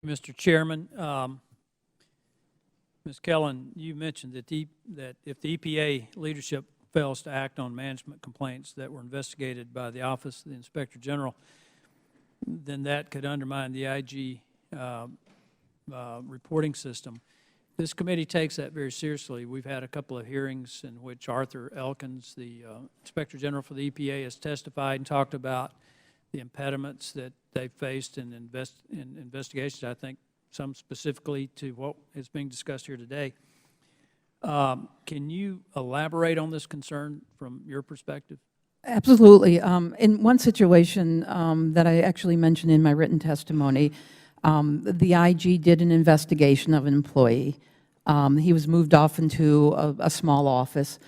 Mr. Chairman. Ms. Kellen, you mentioned that, that if the EPA leadership fails to act on management complaints that were investigated by the Office of the Inspector General, then that could undermine the IG reporting system. This committee takes that very seriously. We've had a couple of hearings in which Arthur Elkins, the Inspector General for the EPA, has testified and talked about the impediments that they faced in investigations, I think some specifically to what is being discussed here today. Can you elaborate on this concern from your perspective? Absolutely. In one situation that I actually mentioned in my written testimony, the IG did an investigation of an employee. He was moved off into a small office,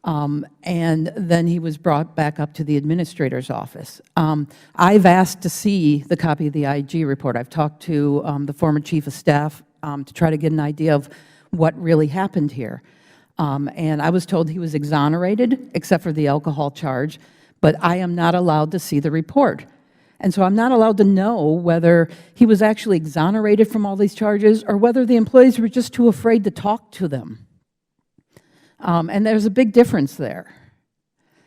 and then he was brought back up to the administrator's office. I've asked to see the copy of the IG report. I've talked to the former chief of staff to try to get an idea of what really happened here. And I was told he was exonerated, except for the alcohol charge, but I am not allowed to see the report. And so I'm not allowed to know whether he was actually exonerated from all these charges or whether the employees were just too afraid to talk to them. And there's a big difference there.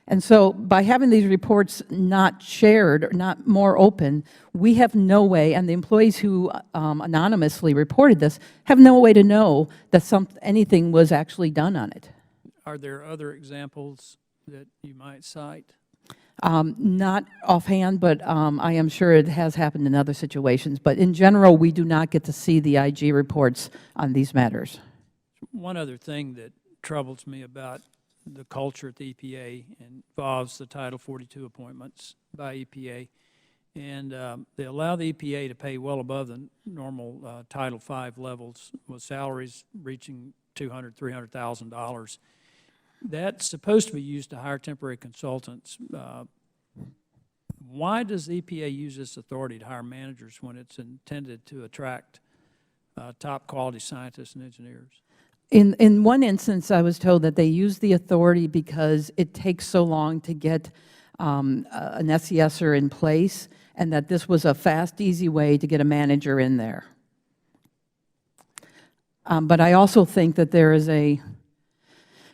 And so by having these reports not shared, or not more open, we have no way, and the employees who anonymously reported this have no way to know that anything was actually done on it. Are there other examples that you might cite? Not offhand, but I am sure it has happened in other situations. But in general, we do not get to see the IG reports on these matters. One other thing that troubles me about the culture at the EPA involves the Title 42 appointments by EPA. And they allow the EPA to pay well above the normal Title V levels, with salaries reaching $200,000, $300,000. That's supposed to be used to hire temporary consultants. Why does the EPA use this authority to hire managers when it's intended to attract top quality scientists and engineers? In one instance, I was told that they use the authority because it takes so long to get an SESer in place, and that this was a fast, easy way to get a manager in there. But I also think that there is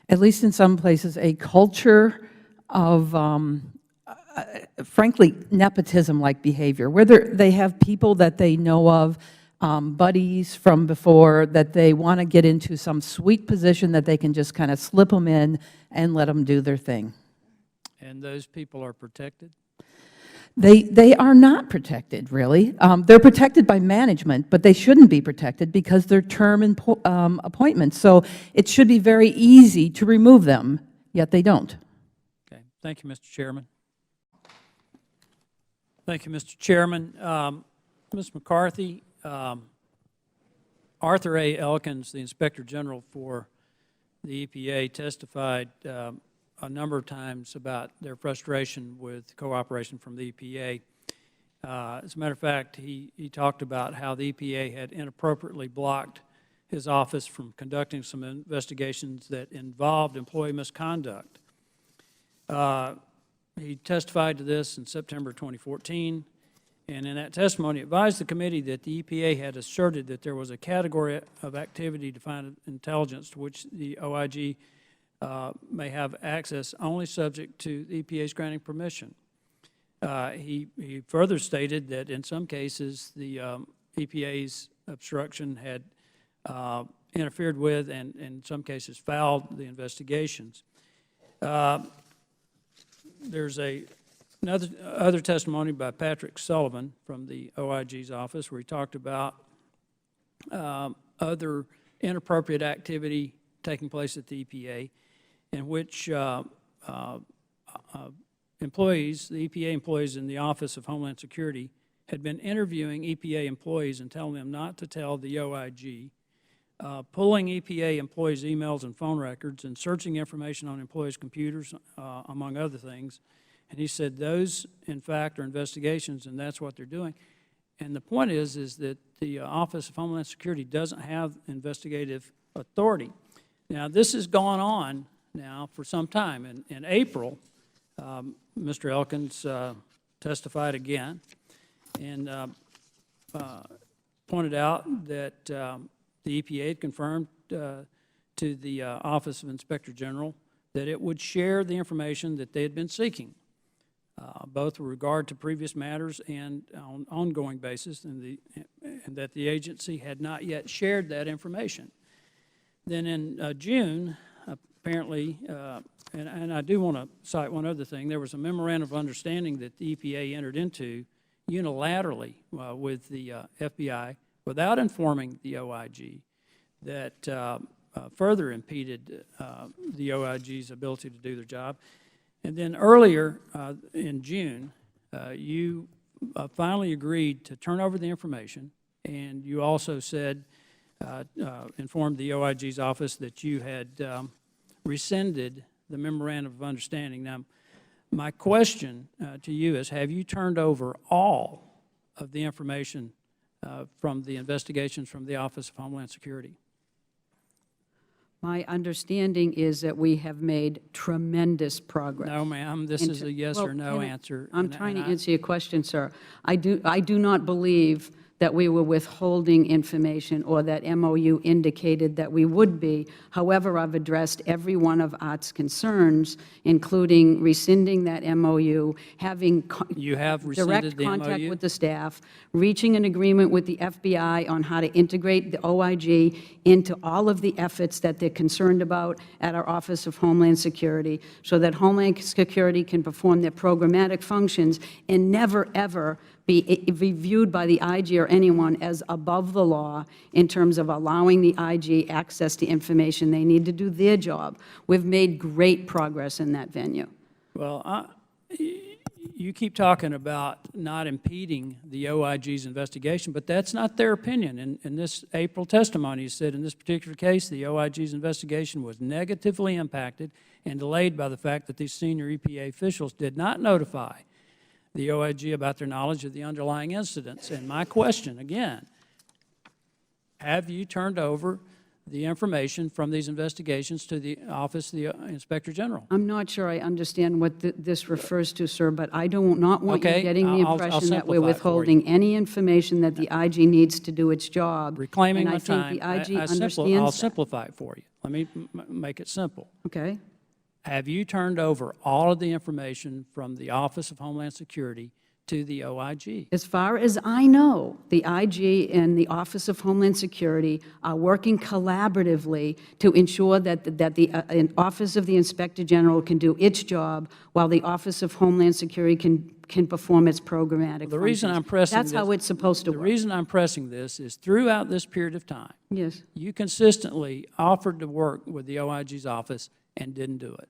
at least in some places, a culture of, frankly, nepotism-like behavior, where they have people that they know of, buddies from before, that they want to get into some sweet position that they can just kind of slip them in and let them do their thing. And those people are protected? They are not protected, really. They're protected by management, but they shouldn't be protected because they're term appointments. So it should be very easy to remove them, yet they don't. Okay. Thank you, Mr. Chairman. Thank you, Mr. Chairman. Ms. McCarthy, Arthur A. Elkins, the Inspector General for the EPA, testified a number of times about their frustration with cooperation from the EPA. As a matter of fact, he talked about how the EPA had inappropriately blocked his office from conducting some investigations that involved employee misconduct. He testified to this in September 2014, and in that testimony advised the committee that the EPA had asserted that there was a category of activity defined intelligence to which the OIG may have access only subject to the EPA's granting permission. He further stated that in some cases the EPA's obstruction had interfered with and in some cases fouled the investigations. There's other testimony by Patrick Sullivan from the OIG's office where he talked about other inappropriate activity taking place at the EPA, in which employees, the EPA employees in the Office of Homeland Security, had been interviewing EPA employees and telling them not to tell the OIG, pulling EPA employees' emails and phone records and searching information on employees' computers, among other things. And he said those, in fact, are investigations, and that's what they're doing. And the point is that the Office of Homeland Security doesn't have investigative authority. Now, this has gone on now for some time. In April, Mr. Elkins testified again, and pointed out that the EPA had confirmed to the Office of Inspector General that it would share the information that they had been seeking, both with regard to previous matters and on an ongoing basis, and that the agency had not yet shared that information. Then in June, apparently, and I do want to cite one other thing, there was a memorandum of understanding that the EPA entered into unilaterally with the FBI without informing the OIG that further impeded the OIG's ability to do their job. And then earlier in June, you finally agreed to turn over the information, and you also said, informed the OIG's office that you had rescinded the memorandum of understanding. Now, my question to you is, have you turned over all of the information from the investigations from the Office of Homeland Security? My understanding is that we have made tremendous progress. No, ma'am, this is a yes or no answer. I'm trying to answer your question, sir. I do not believe that we were withholding information or that MOU indicated that we would be. However, I've addressed every one of ART's concerns, including rescinding that MOU, having direct contact with the staff, reaching an agreement with the FBI on how to integrate the OIG into all of the efforts that they're concerned about at our Office of Homeland Security, so that Homeland Security can perform their programmatic functions and never, ever be reviewed by the IG or anyone as above the law in terms of allowing the IG access to information they need to do their job. We've made great progress in that venue. Well, you keep talking about not impeding the OIG's investigation, but that's not their opinion. In this April testimony, you said in this particular case, the OIG's investigation was negatively impacted and delayed by the fact that these senior EPA officials did not notify the OIG about their knowledge of the underlying incidents. And my question, again, have you turned over the information from these investigations to the Office of the Inspector General? I'm not sure I understand what this refers to, sir, but I do not want you getting the impression that we're withholding any information that the IG needs to do its job. Reclaiming my time, and I think the IG understands I'll simplify it for you. Let me make it simple. Okay. Have you turned over all of the information from the Office of Homeland Security to the OIG? As far as I know, the IG and the Office of Homeland Security are working collaboratively to ensure that the Office of the Inspector General can do its job while the Office of Homeland Security can perform its programmatic The reason I'm pressing That's how it's supposed to work. The reason I'm pressing this is throughout this period of time, yes, you consistently offered to work with the OIG's office and didn't do it,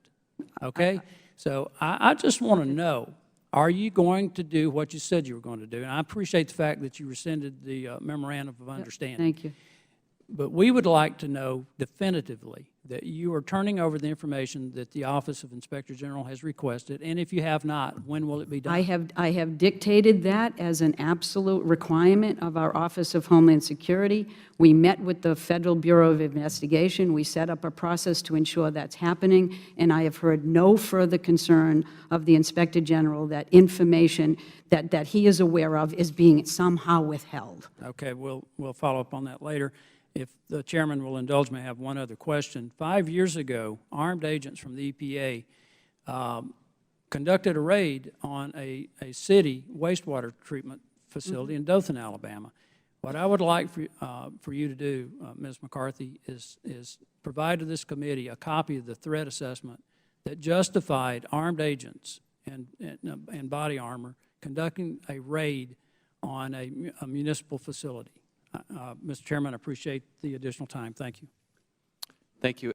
okay? So I just want to know, are you going to do what you said you were going to do? And I appreciate the fact that you rescinded the memorandum of understanding. Thank you. But we would like to know definitively that you are turning over the information that the Office of Inspector General has requested, and if you have not, when will it be done? I have dictated that as an absolute requirement of our Office of Homeland Security. We met with the Federal Bureau of Investigation. We set up a process to ensure that's happening, and I have heard no further concern of the Inspector General that information that he is aware of is being somehow withheld. Okay, we'll follow up on that later. If the chairman will indulge me, I have one other question. 5 years ago, armed agents from the EPA conducted a raid on a city wastewater treatment facility in Dothan, Alabama. What I would like for you to do, Ms. McCarthy, is provide to this committee a copy of the threat assessment that justified armed agents and body armor conducting a raid on a municipal facility. Mr. Chairman, I appreciate the additional time. Thank you. Thank you.